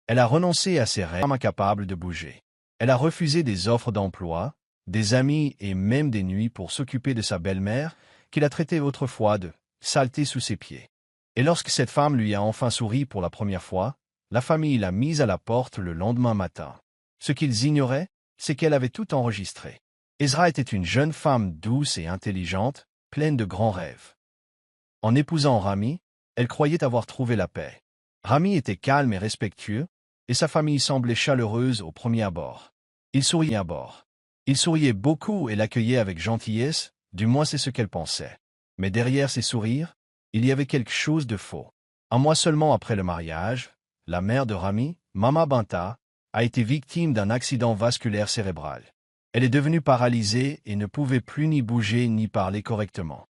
Elle a renoncé à ses rêves, incapable de bouger. Elle a refusé des offres d'emploi, des amis et même des nuits pour s'occuper de sa belle-mère, qu'il a traitée autrefois de saleté sous ses pieds. Et lorsque cette femme lui a enfin souri pour la première fois, la famille l'a mise à la porte le lendemain matin. Ce qu'ils ignoraient, c'est qu'elle avait tout enregistré. Ezra était une jeune femme douce et intelligente, pleine de grands rêves. En épousant Rami, elle croyait avoir trouvé la paix. Rami était calme et respectueux, et sa famille semblait chaleureuse au premier abord. Il souriait à bord. Il souriait beaucoup et l'accueillait avec gentillesse, du moins c'est ce qu'elle pensait. Mais derrière ces sourires, il y avait quelque chose de faux. Un mois seulement après le mariage, la mère de Rami, Mama Binta, a été victime d'un accident vasculaire cérébral. Elle est devenue paralysée et ne pouvait plus ni bouger ni parler correctement.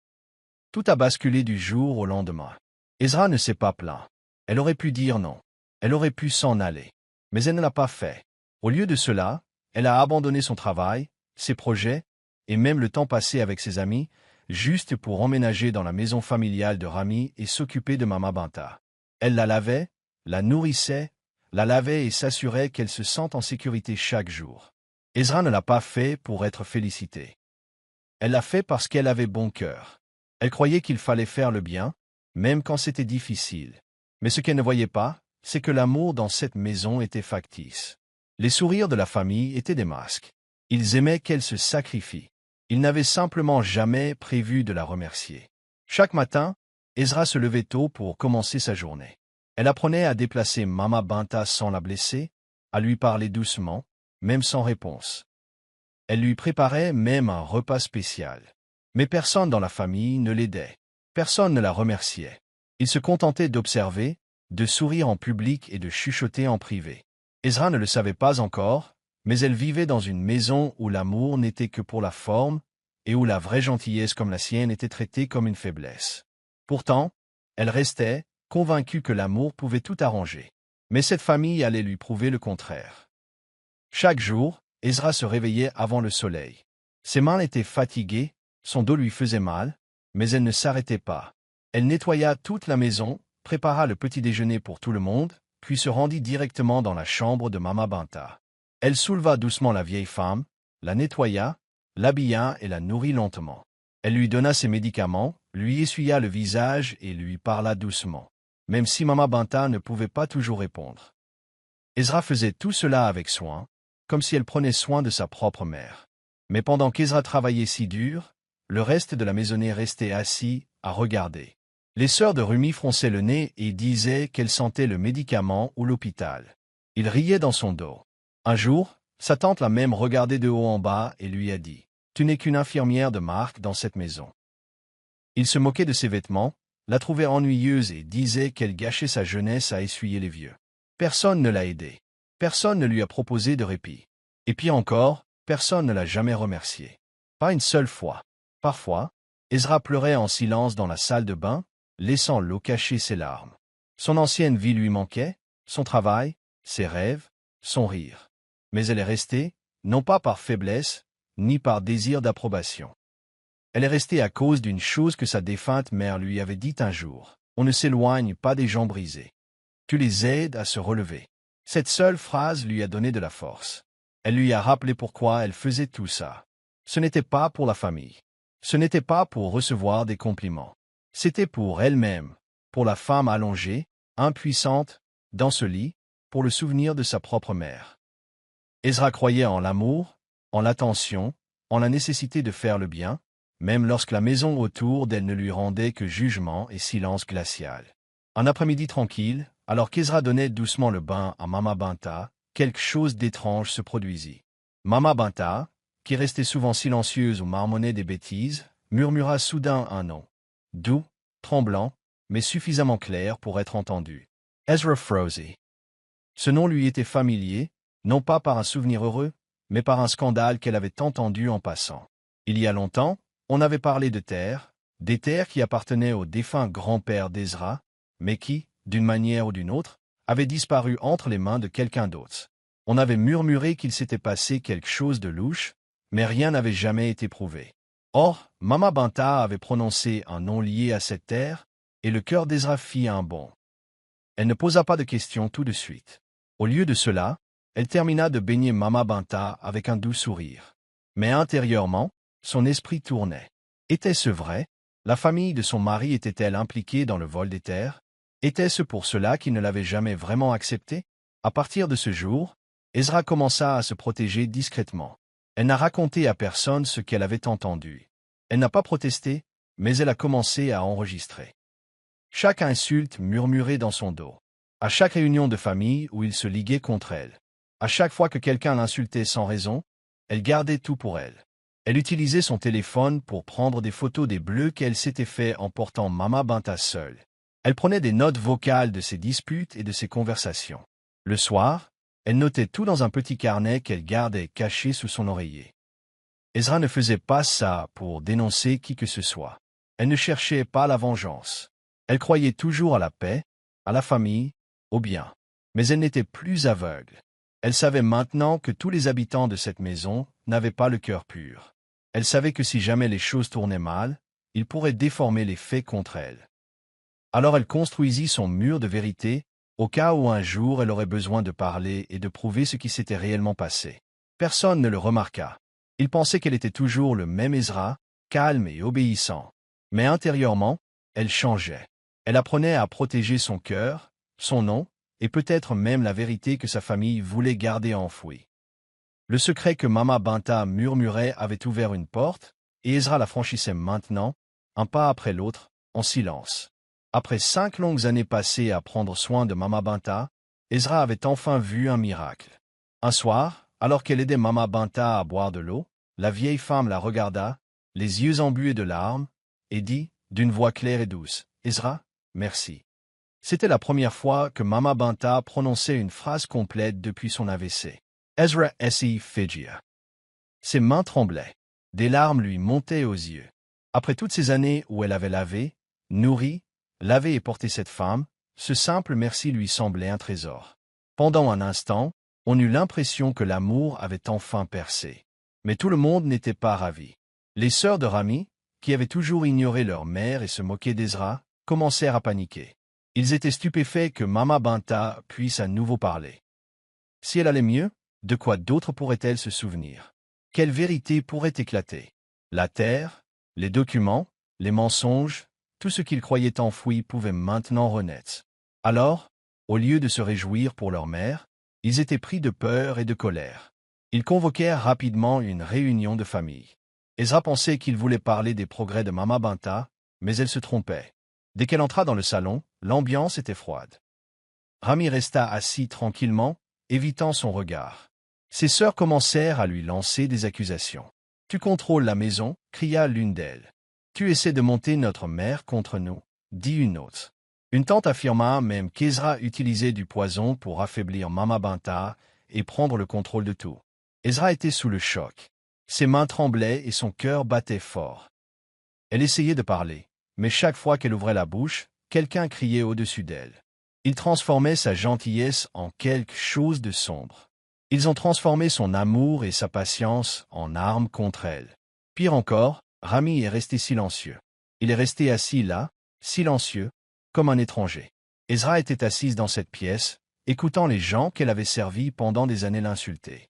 Tout a basculé du jour au lendemain. Ezra ne s'est pas plaint. Elle aurait pu dire non. Elle aurait pu s'en aller. Mais elle ne l'a pas fait. Au lieu de cela, elle a abandonné son travail, ses projets, et même le temps passé avec ses amis, juste pour emménager dans la maison familiale de Rami et s'occuper de Mama Binta. Elle la lavait, la nourrissait, la lavait et s'assurait qu'elle se sente en sécurité chaque jour. Ezra ne l'a pas fait pour être félicitée. Elle l'a fait parce qu'elle avait bon cœur. Elle croyait qu'il fallait faire le bien, même quand c'était difficile. Mais ce qu'elle ne voyait pas, c'est que l'amour dans cette maison était factice. Les sourires de la famille étaient des masques. Ils aimaient qu'elle se sacrifie. Ils n'avaient simplement jamais prévu de la remercier. Chaque matin, Ezra se levait tôt pour commencer sa journée. Elle apprenait à déplacer Mama Binta sans la blesser, à lui parler doucement, même sans réponse. Elle lui préparait même un repas spécial. Mais personne dans la famille ne l'aidait. Personne ne la remerciait. Ils se contentaient d'observer, de sourire en public et de chuchoter en privé. Ezra ne le savait pas encore, mais elle vivait dans une maison où l'amour n'était que pour la forme et où la vraie gentillesse comme la sienne était traitée comme une faiblesse. Pourtant, elle restait, convaincue que l'amour pouvait tout arranger. Mais cette famille allait lui prouver le contraire. Chaque jour, Ezra se réveillait avant le soleil. Ses mains étaient fatiguées, son dos lui faisait mal, mais elle ne s'arrêtait pas. Elle nettoya toute la maison, prépara le petit déjeuner pour tout le monde, puis se rendit directement dans la chambre de Mama Binta. Elle souleva doucement la vieille femme, la nettoya, l'habilla et la nourrit lentement. Elle lui donna ses médicaments, lui essuya le visage et lui parla doucement, même si Mama Binta ne pouvait pas toujours répondre. Ezra faisait tout cela avec soin, comme si elle prenait soin de sa propre mère. Mais pendant qu'Ezra travaillait si dur, le reste de la maisonnée restait assis, à regarder. Les sœurs de Rumi fronçaient le nez et disaient qu'elles sentaient le médicament ou l'hôpital. Ils riaient dans son dos. Un jour, sa tante l'a même regardé de haut en bas et lui a dit « Tu n'es qu'une infirmière de marque dans cette maison. » Il se moquait de ses vêtements, la trouvait ennuyeuse et disait qu'elle gâchait sa jeunesse à essuyer les vieux. Personne ne l'a aidée. Personne ne lui a proposé de répit. Et pire encore, personne ne l'a jamais remerciée. Pas une seule fois. Parfois, Ezra pleurait en silence dans la salle de bain, laissant l'eau cacher ses larmes. Son ancienne vie lui manquait, son travail, ses rêves, son rire. Mais elle est restée, non pas par faiblesse, ni par désir d'approbation. Elle est restée à cause d'une chose que sa défunte mère lui avait dite un jour. On ne s'éloigne pas des gens brisés. Tu les aides à se relever. Cette seule phrase lui a donné de la force. Elle lui a rappelé pourquoi elle faisait tout ça. Ce n'était pas pour la famille. Ce n'était pas pour recevoir des compliments. C'était pour elle-même, pour la femme allongée, impuissante, dans ce lit, pour le souvenir de sa propre mère. Ezra croyait en l'amour, en l'attention, en la nécessité de faire le bien, même lorsque la maison autour d'elle ne lui rendait que jugement et silence glacial. Un après-midi tranquille, alors qu'Ezra donnait doucement le bain à Mama Binta, quelque chose d'étrange se produisit. Mama Binta, qui restait souvent silencieuse ou marmonnait des bêtises, murmura soudain un nom. Doux, tremblant, mais suffisamment clair pour être entendu. Ezra Froese. Ce nom lui était familier, non pas par un souvenir heureux, mais par un scandale qu'elle avait entendu en passant. Il y a longtemps, on avait parlé de terres, des terres qui appartenaient au défunt grand-père d'Ezra, mais qui, d'une manière ou d'une autre, avaient disparu entre les mains de quelqu'un d'autre. On avait murmuré qu'il s'était passé quelque chose de louche, mais rien n'avait jamais été prouvé. Or, Mama Binta avait prononcé un nom lié à cette terre, et le cœur d'Ezra fit un bond. Elle ne posa pas de questions tout de suite. Au lieu de cela, elle termina de baigner Mama Binta avec un doux sourire. Mais intérieurement, son esprit tournait. Était-ce vrai? La famille de son mari était-elle impliquée dans le vol des terres? Était-ce pour cela qu'il ne l'avait jamais vraiment accepté? À partir de ce jour, Ezra commença à se protéger discrètement. Elle n'a raconté à personne ce qu'elle avait entendu. Elle n'a pas protesté, mais elle a commencé à enregistrer. Chaque insulte murmurait dans son dos. À chaque réunion de famille où il se liguait contre elle. À chaque fois que quelqu'un l'insultait sans raison, elle gardait tout pour elle. Elle utilisait son téléphone pour prendre des photos des bleus qu'elle s'était fait en portant Mama Binta seule. Elle prenait des notes vocales de ses disputes et de ses conversations. Le soir, elle notait tout dans un petit carnet qu'elle gardait caché sous son oreiller. Ezra ne faisait pas ça pour dénoncer qui que ce soit. Elle ne cherchait pas la vengeance. Elle croyait toujours à la paix, à la famille, au bien. Mais elle n'était plus aveugle. Elle savait maintenant que tous les habitants de cette maison n'avaient pas le cœur pur. Elle savait que si jamais les choses tournaient mal, ils pourraient déformer les faits contre elle. Alors elle construisit son mur de vérité, au cas où un jour elle aurait besoin de parler et de prouver ce qui s'était réellement passé. Personne ne le remarqua. Il pensait qu'elle était toujours le même Ezra, calme et obéissant. Mais intérieurement, elle changeait. Elle apprenait à protéger son cœur, son nom, et peut-être même la vérité que sa famille voulait garder enfouie. Le secret que Mama Binta murmurait avait ouvert une porte, et Ezra la franchissait maintenant, un pas après l'autre, en silence. Après 5 longues années passées à prendre soin de Mama Binta, Ezra avait enfin vu un miracle. Un soir, alors qu'elle aidait Mama Binta à boire de l'eau, la vieille femme la regarda, les yeux embués de larmes, et dit, d'une voix claire et douce, « Ezra, merci. » C'était la première fois que Mama Binta prononçait une phrase complète depuis son AVC. Ezra S.E. Figia. Ses mains tremblaient. Des larmes lui montaient aux yeux. Après toutes ces années où elle avait lavé, nourri, lavé et porté cette femme, ce simple merci lui semblait un trésor. Pendant un instant, on eut l'impression que l'amour avait enfin percé. Mais tout le monde n'était pas ravi. Les sœurs de Rami, qui avaient toujours ignoré leur mère et se moquaient d'Ezra, commencèrent à paniquer. Ils étaient stupéfaits que Mama Binta puisse à nouveau parler. Si elle allait mieux, de quoi d'autre pourrait-elle se souvenir? Quelle vérité pourrait éclater? La terre, les documents, les mensonges, tout ce qu'ils croyaient enfoui pouvait maintenant renaître. Alors, au lieu de se réjouir pour leur mère, ils étaient pris de peur et de colère. Ils convoquèrent rapidement une réunion de famille. Ezra pensait qu'il voulait parler des progrès de Mama Binta, mais elle se trompait. Dès qu'elle entra dans le salon, l'ambiance était froide. Rami resta assis tranquillement, évitant son regard. Ses sœurs commencèrent à lui lancer des accusations. « Tu contrôles la maison » cria l'une d'elles. « Tu essaies de monter notre mère contre nous » dit une autre. Une tante affirma même qu'Ezra utilisait du poison pour affaiblir Mama Binta et prendre le contrôle de tout. Ezra était sous le choc. Ses mains tremblaient et son cœur battait fort. Elle essayait de parler, mais chaque fois qu'elle ouvrait la bouche, quelqu'un criait au-dessus d'elle. Il transformait sa gentillesse en quelque chose de sombre. Ils ont transformé son amour et sa patience en armes contre elle. Pire encore, Rami est resté silencieux. Il est resté assis là, silencieux, comme un étranger. Ezra était assise dans cette pièce, écoutant les gens qu'elle avait servis pendant des années l'insulter.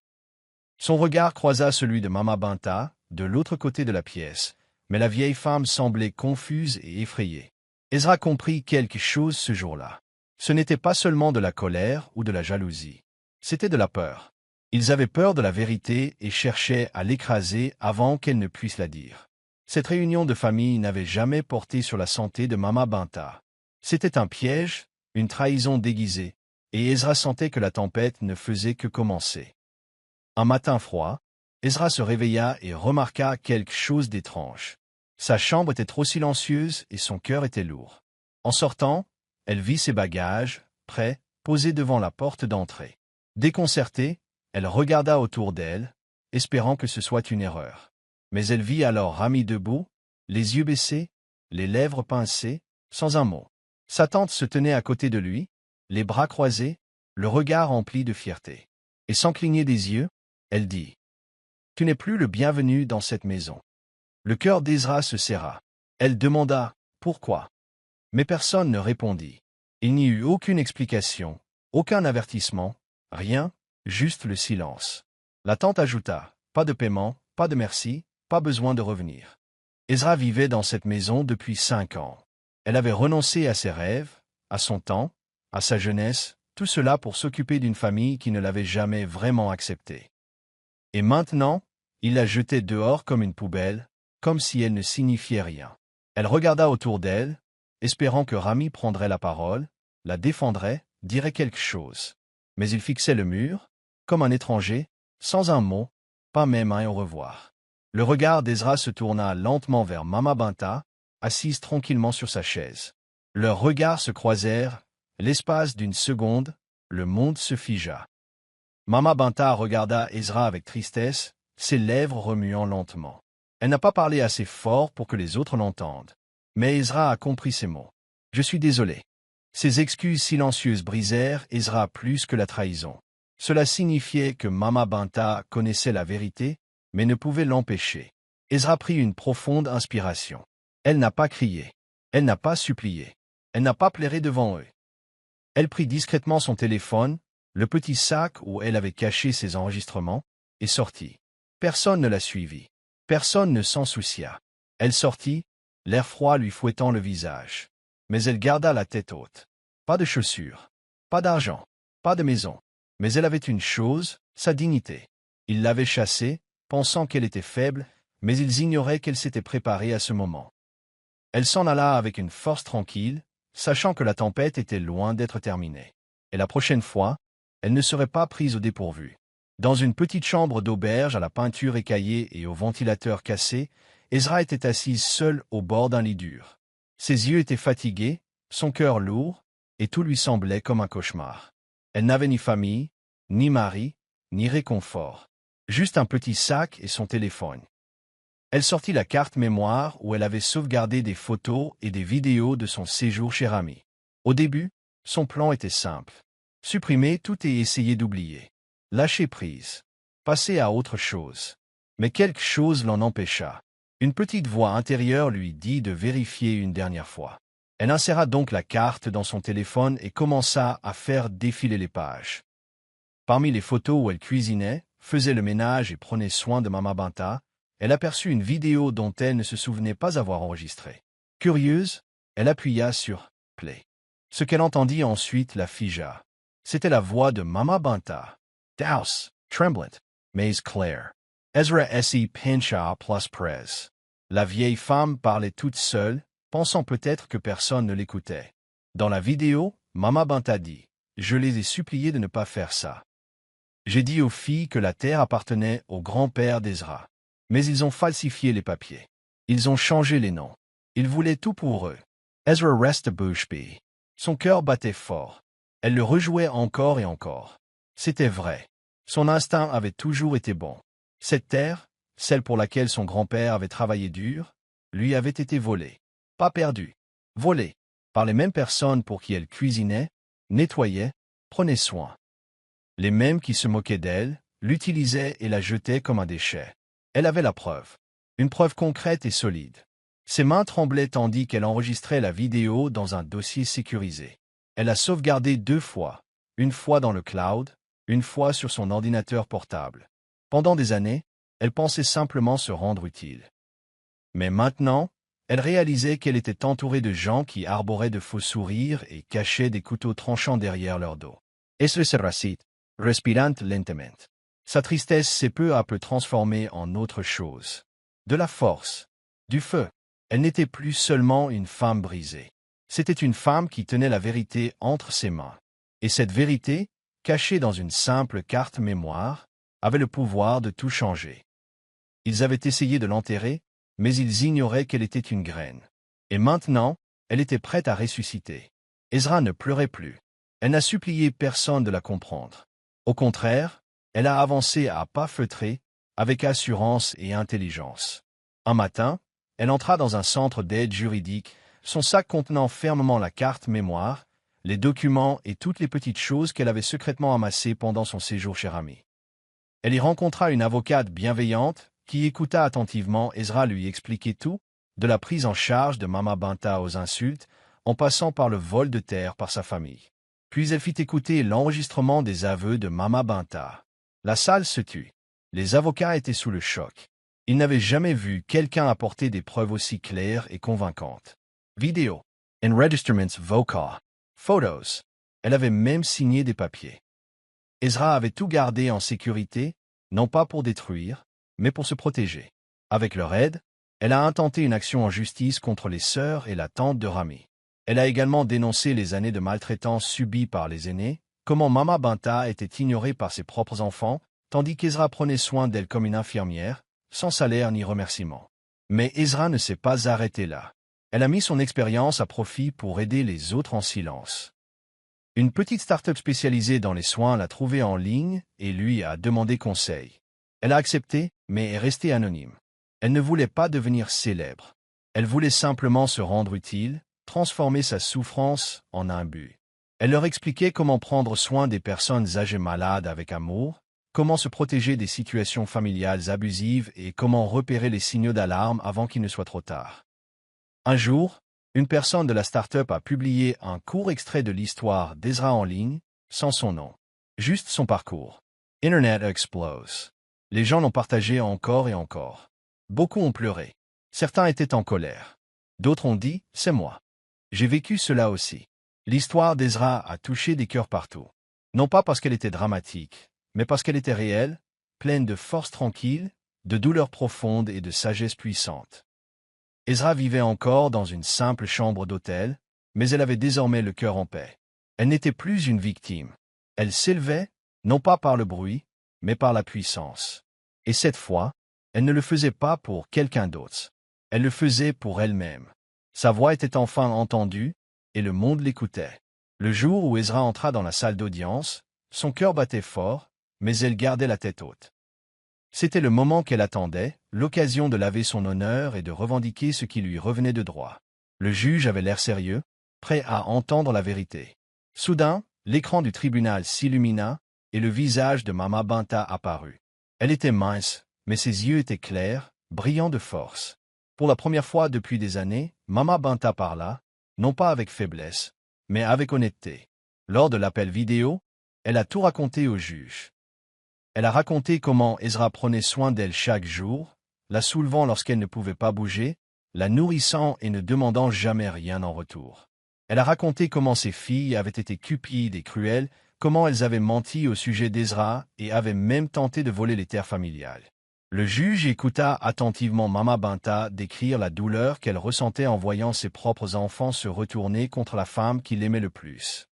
Son regard croisa celui de Mama Binta, de l'autre côté de la pièce, mais la vieille femme semblait confuse et effrayée. Ezra comprit quelque chose ce jour-là. Ce n'était pas seulement de la colère ou de la jalousie. C'était de la peur. Ils avaient peur de la vérité et cherchaient à l'écraser avant qu'elle ne puisse la dire. Cette réunion de famille n'avait jamais porté sur la santé de Mama Binta. C'était un piège, une trahison déguisée, et Ezra sentait que la tempête ne faisait que commencer. Un matin froid, Ezra se réveilla et remarqua quelque chose d'étrange. Sa chambre était trop silencieuse et son cœur était lourd. En sortant, elle vit ses bagages, prêts, posés devant la porte d'entrée. Déconcertée, elle regarda autour d'elle, espérant que ce soit une erreur. Mais elle vit alors Rami debout, les yeux baissés, les lèvres pincées, sans un mot. Sa tante se tenait à côté de lui, les bras croisés, le regard rempli de fierté. Et sans cligner des yeux, elle dit « Tu n'es plus le bienvenu dans cette maison. » Le cœur d'Ezra se serra. Elle demanda « Pourquoi ?» Mais personne ne répondit. Il n'y eut aucune explication, aucun avertissement, Rien, juste le silence. La tante ajouta, pas de paiement, pas de merci, pas besoin de revenir. Ezra vivait dans cette maison depuis 5 ans. Elle avait renoncé à ses rêves, à son temps, à sa jeunesse, tout cela pour s'occuper d'une famille qui ne l'avait jamais vraiment acceptée. Et maintenant, il la jetait dehors comme une poubelle, comme si elle ne signifiait rien. Elle regarda autour d'elle, espérant que Rami prendrait la parole, la défendrait, dirait quelque chose. Mais il fixait le mur, comme un étranger, sans un mot, pas même un au revoir. Le regard d'Ezra se tourna lentement vers Mama Binta, assise tranquillement sur sa chaise. Leurs regards se croisèrent, l'espace d'une seconde, le monde se figea. Mama Binta regarda Ezra avec tristesse, ses lèvres remuant lentement. Elle n'a pas parlé assez fort pour que les autres l'entendent. Mais Ezra a compris ces mots. « Je suis désolé. » Ces excuses silencieuses brisèrent Ezra plus que la trahison. Cela signifiait que Mama Binta connaissait la vérité, mais ne pouvait l'empêcher. Ezra prit une profonde inspiration. Elle n'a pas crié. Elle n'a pas supplié. Elle n'a pas pleuré devant eux. Elle prit discrètement son téléphone, le petit sac où elle avait caché ses enregistrements, et sortit. Personne ne la suivit. Personne ne s'en soucia. Elle sortit, l'air froid lui fouettant le visage. Mais elle garda la tête haute. Pas de chaussures, pas d'argent, pas de maison. Mais elle avait une chose, sa dignité. Ils l'avaient chassée, pensant qu'elle était faible, mais ils ignoraient qu'elle s'était préparée à ce moment. Elle s'en alla avec une force tranquille, sachant que la tempête était loin d'être terminée. Et la prochaine fois, elle ne serait pas prise au dépourvu. Dans une petite chambre d'auberge à la peinture écaillée et au ventilateur cassé, Ezra était assise seule au bord d'un lit dur. Ses yeux étaient fatigués, son cœur lourd, et tout lui semblait comme un cauchemar. Elle n'avait ni famille, ni mari, ni réconfort. Juste un petit sac et son téléphone. Elle sortit la carte mémoire où elle avait sauvegardé des photos et des vidéos de son séjour chez Rami. Au début, son plan était simple. Supprimer tout et essayer d'oublier. Lâcher prise. Passer à autre chose. Mais quelque chose l'en empêcha. Une petite voix intérieure lui dit de vérifier une dernière fois. Elle inséra donc la carte dans son téléphone et commença à faire défiler les pages. Parmi les photos où elle cuisinait, faisait le ménage et prenait soin de Mama Binta, elle aperçut une vidéo dont elle ne se souvenait pas avoir enregistré. Curieuse, elle appuya sur « Play ». Ce qu'elle entendit ensuite la figea. C'était la voix de Mama Binta. Douce, tremblante, mais claire. Ezra S.E. Pincha plus presse. La vieille femme parlait toute seule, pensant peut-être que personne ne l'écoutait. Dans la vidéo, Mama Binta dit « Je les ai suppliés de ne pas faire ça. J'ai dit aux filles que la terre appartenait au grand-père d'Ezra. Mais ils ont falsifié les papiers. Ils ont changé les noms. Ils voulaient tout pour eux. » Ezra reste bouche bée. Son cœur battait fort. Elle le rejouait encore et encore. C'était vrai. Son instinct avait toujours été bon. Cette terre, celle pour laquelle son grand-père avait travaillé dur, lui avait été volée. Pas perdue. Volée. Par les mêmes personnes pour qui elle cuisinait, nettoyait, prenait soin. Les mêmes qui se moquaient d'elle, l'utilisaient et la jetaient comme un déchet. Elle avait la preuve. Une preuve concrète et solide. Ses mains tremblaient tandis qu'elle enregistrait la vidéo dans un dossier sécurisé. Elle a sauvegardé 2 fois, une fois dans le cloud, une fois sur son ordinateur portable. Pendant des années, elle pensait simplement se rendre utile. Mais maintenant, elle réalisait qu'elle était entourée de gens qui arboraient de faux sourires et cachaient des couteaux tranchants derrière leur dos. Elle se rassit, respirant lentement. Sa tristesse s'est peu à peu transformée en autre chose. De la force, du feu. Elle n'était plus seulement une femme brisée. C'était une femme qui tenait la vérité entre ses mains. Et cette vérité, cachée dans une simple carte mémoire, avait le pouvoir de tout changer. Ils avaient essayé de l'enterrer, mais ils ignoraient qu'elle était une graine. Et maintenant, elle était prête à ressusciter. Ezra ne pleurait plus. Elle n'a supplié personne de la comprendre. Au contraire, elle a avancé à pas feutrés, avec assurance et intelligence. Un matin, elle entra dans un centre d'aide juridique, son sac contenant fermement la carte mémoire, les documents et toutes les petites choses qu'elle avait secrètement amassées pendant son séjour chez Rami. Elle y rencontra une avocate bienveillante qui écouta attentivement Ezra lui expliquer tout, de la prise en charge de Mama Binta aux insultes, en passant par le vol de terre par sa famille. Puis elle fit écouter l'enregistrement des aveux de Mama Binta. La salle se tut. Les avocats étaient sous le choc. Ils n'avaient jamais vu quelqu'un apporter des preuves aussi claires et convaincantes. Vidéo, enregistrements vocaux, photos. Elle avait même signé des papiers. Ezra avait tout gardé en sécurité, non pas pour détruire, mais pour se protéger. Avec leur aide, elle a intenté une action en justice contre les sœurs et la tante de Rami. Elle a également dénoncé les années de maltraitance subies par les aînés, comment Mama Binta était ignorée par ses propres enfants, tandis qu'Ezra prenait soin d'elle comme une infirmière, sans salaire ni remerciement. Mais Ezra ne s'est pas arrêté là. Elle a mis son expérience à profit pour aider les autres en silence. Une petite start-up spécialisée dans les soins l'a trouvé en ligne et lui a demandé conseil. Elle a accepté, mais est restée anonyme. Elle ne voulait pas devenir célèbre. Elle voulait simplement se rendre utile, transformer sa souffrance en un but. Elle leur expliquait comment prendre soin des personnes âgées malades avec amour, comment se protéger des situations familiales abusives et comment repérer les signaux d'alarme avant qu'il ne soit trop tard. Un jour, une personne de la start-up a publié un court extrait de l'histoire d'Ezra en ligne, sans son nom. Juste son parcours. Internet explose. Les gens l'ont partagé encore et encore. Beaucoup ont pleuré. Certains étaient en colère. D'autres ont dit « c'est moi ». J'ai vécu cela aussi. L'histoire d'Ezra a touché des cœurs partout. Non pas parce qu'elle était dramatique, mais parce qu'elle était réelle, pleine de force tranquille, de douleur profonde et de sagesse puissante. Ezra vivait encore dans une simple chambre d'hôtel, mais elle avait désormais le cœur en paix. Elle n'était plus une victime. Elle s'élevait, non pas par le bruit, mais par la puissance. Et cette fois, elle ne le faisait pas pour quelqu'un d'autre. Elle le faisait pour elle-même. Sa voix était enfin entendue, et le monde l'écoutait. Le jour où Ezra entra dans la salle d'audience, son cœur battait fort, mais elle gardait la tête haute. C'était le moment qu'elle attendait, l'occasion de laver son honneur et de revendiquer ce qui lui revenait de droit. Le juge avait l'air sérieux, prêt à entendre la vérité. Soudain, l'écran du tribunal s'illumina, et le visage de Mama Binta apparut. Elle était mince, mais ses yeux étaient clairs, brillants de force. Pour la première fois depuis des années, Mama Binta parla, non pas avec faiblesse, mais avec honnêteté. Lors de l'appel vidéo, elle a tout raconté au juge. Elle a raconté comment Ezra prenait soin d'elle chaque jour, la soulevant lorsqu'elle ne pouvait pas bouger, la nourrissant et ne demandant jamais rien en retour. Elle a raconté comment ses filles avaient été cupides et cruelles, comment elles avaient menti au sujet d'Ezra et avaient même tenté de voler les terres familiales. Le juge écouta attentivement Mama Binta décrire la douleur qu'elle ressentait en voyant ses propres enfants se retourner contre la femme qu'il aimait le plus.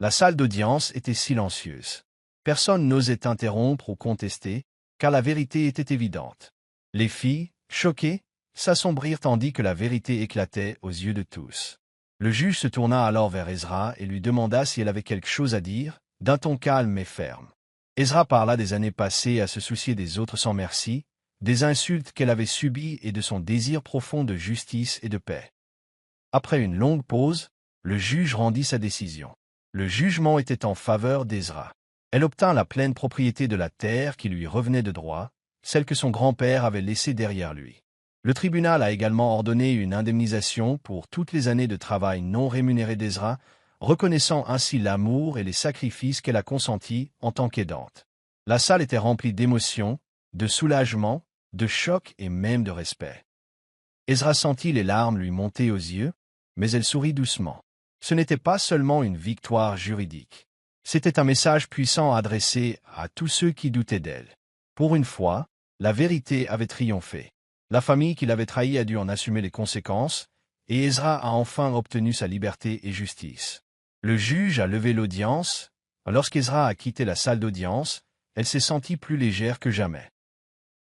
La salle d'audience était silencieuse. Personne n'osait interrompre ou contester, car la vérité était évidente. Les filles, choquées, s'assombrirent tandis que la vérité éclatait aux yeux de tous. Le juge se tourna alors vers Ezra et lui demanda si elle avait quelque chose à dire, d'un ton calme et ferme. Ezra parla des années passées à se soucier des autres sans merci, des insultes qu'elle avait subies et de son désir profond de justice et de paix. Après une longue pause, le juge rendit sa décision. Le jugement était en faveur d'Ezra. Elle obtint la pleine propriété de la terre qui lui revenait de droit, celle que son grand-père avait laissée derrière lui. Le tribunal a également ordonné une indemnisation pour toutes les années de travail non rémunéré d'Ezra, reconnaissant ainsi l'amour et les sacrifices qu'elle a consentis en tant qu'aidante. La salle était remplie d'émotions, de soulagement, de choc et même de respect. Ezra sentit les larmes lui monter aux yeux, mais elle sourit doucement. Ce n'était pas seulement une victoire juridique. C'était un message puissant adressé à tous ceux qui doutaient d'elle. Pour une fois, la vérité avait triomphé. La famille qui l'avait trahi a dû en assumer les conséquences, et Ezra a enfin obtenu sa liberté et justice. Le juge a levé l'audience. Lorsqu'Ezra a quitté la salle d'audience, elle s'est sentie plus légère que jamais.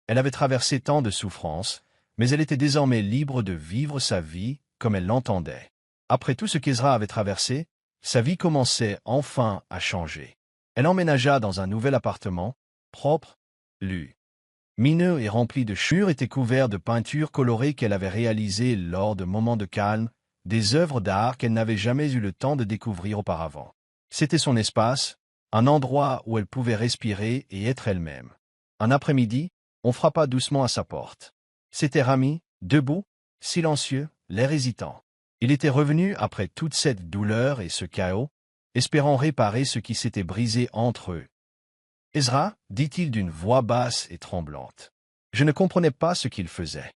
Elle avait traversé tant de souffrances, mais elle était désormais libre de vivre sa vie comme elle l'entendait. Après tout ce qu'Ezra avait traversé, sa vie commençait enfin à changer. Elle emménagea dans un nouvel appartement, propre, lumineux et rempli de murs étaient couverts de peintures colorées qu'elle avait réalisées lors de moments de calme, des œuvres d'art qu'elle n'avait jamais eu le temps de découvrir auparavant. C'était son espace, un endroit où elle pouvait respirer et être elle-même. Un après-midi, on frappa doucement à sa porte. C'était Rami, debout, silencieux, l'air hésitant. Il était revenu après toute cette douleur et ce chaos, espérant réparer ce qui s'était brisé entre eux. « Ezra, dit-il d'une voix basse et tremblante. Je ne comprenais pas ce qu'il faisait.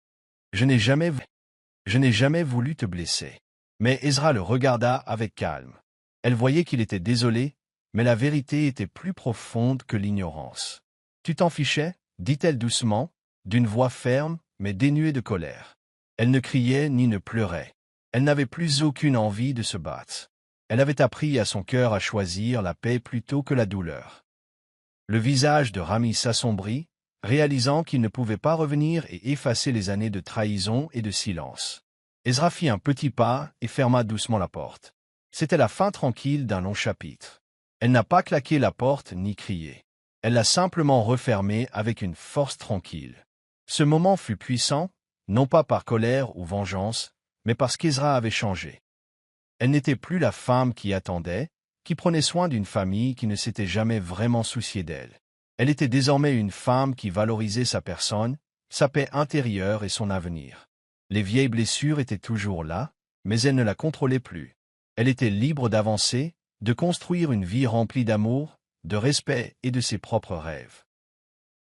Je n'ai jamais voulu te blesser. » Mais Ezra le regarda avec calme. Elle voyait qu'il était désolé, mais la vérité était plus profonde que l'ignorance. « Tu t'en fichais » dit-elle doucement, d'une voix ferme, mais dénuée de colère. Elle ne criait ni ne pleurait. Elle n'avait plus aucune envie de se battre. Elle avait appris à son cœur à choisir la paix plutôt que la douleur. Le visage de Rami s'assombrit, réalisant qu'il ne pouvait pas revenir et effacer les années de trahison et de silence. Ezra fit un petit pas et ferma doucement la porte. C'était la fin tranquille d'un long chapitre. Elle n'a pas claqué la porte ni crié. Elle l'a simplement refermée avec une force tranquille. Ce moment fut puissant, non pas par colère ou vengeance, mais parce qu'Ezra avait changé. Elle n'était plus la femme qui attendait, qui prenait soin d'une famille qui ne s'était jamais vraiment souciée d'elle. Elle était désormais une femme qui valorisait sa personne, sa paix intérieure et son avenir. Les vieilles blessures étaient toujours là, mais elle ne la contrôlait plus. Elle était libre d'avancer, de construire une vie remplie d'amour, de respect et de ses propres rêves.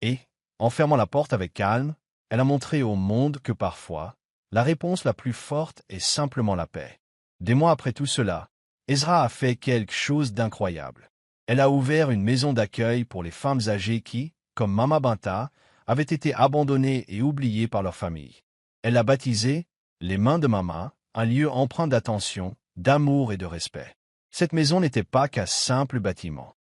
Et, en fermant la porte avec calme, elle a montré au monde que parfois, la réponse la plus forte est simplement la paix. Des mois après tout cela, Ezra a fait quelque chose d'incroyable. Elle a ouvert une maison d'accueil pour les femmes âgées qui, comme Mama Binta, avaient été abandonnées et oubliées par leur famille. Elle l'a baptisé « Les Mains de Mama », un lieu empreint d'attention, d'amour et de respect. Cette maison n'était pas qu'un simple bâtiment.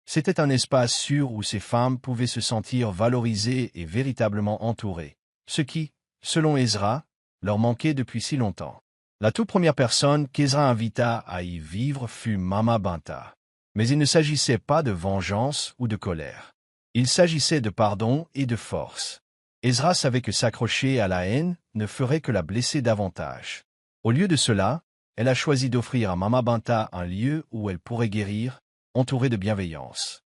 C'était un espace sûr où ces femmes pouvaient se sentir valorisées et véritablement entourées, ce qui, selon Ezra, leur manquait depuis si longtemps. La toute première personne qu'Ezra invita à y vivre fut Mama Binta. Mais il ne s'agissait pas de vengeance ou de colère. Il s'agissait de pardon et de force. Ezra savait que s'accrocher à la haine ne ferait que la blesser davantage. Au lieu de cela, elle a choisi d'offrir à Mama Binta un lieu où elle pourrait guérir, entourée de bienveillance.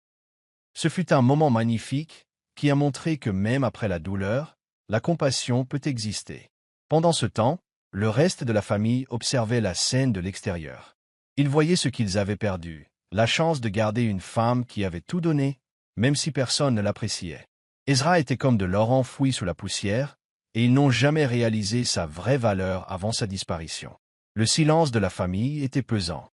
Ce fut un moment magnifique qui a montré que même après la douleur, la compassion peut exister. Pendant ce temps, le reste de la famille observait la scène de l'extérieur. Ils voyaient ce qu'ils avaient perdu, la chance de garder une femme qui avait tout donné, même si personne ne l'appréciait. Ezra était comme de l'or enfoui sous la poussière, et ils n'ont jamais réalisé sa vraie valeur avant sa disparition. Le silence de la famille était pesant.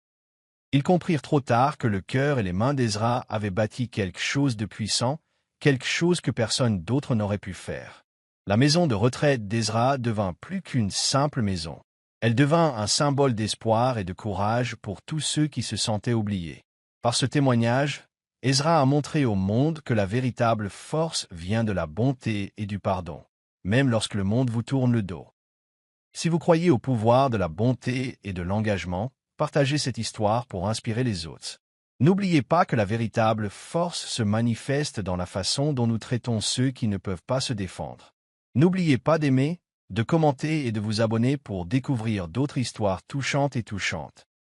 Ils comprirent trop tard que le cœur et les mains d'Ezra avaient bâti quelque chose de puissant, quelque chose que personne d'autre n'aurait pu faire. La maison de retraite d'Ezra devint plus qu'une simple maison. Elle devint un symbole d'espoir et de courage pour tous ceux qui se sentaient oubliés. Par ce témoignage, Ezra a montré au monde que la véritable force vient de la bonté et du pardon, même lorsque le monde vous tourne le dos. Si vous croyez au pouvoir de la bonté et de l'engagement, partagez cette histoire pour inspirer les autres. N'oubliez pas que la véritable force se manifeste dans la façon dont nous traitons ceux qui ne peuvent pas se défendre. N'oubliez pas d'aimer, de commenter et de vous abonner pour découvrir d'autres histoires touchantes et touchantes.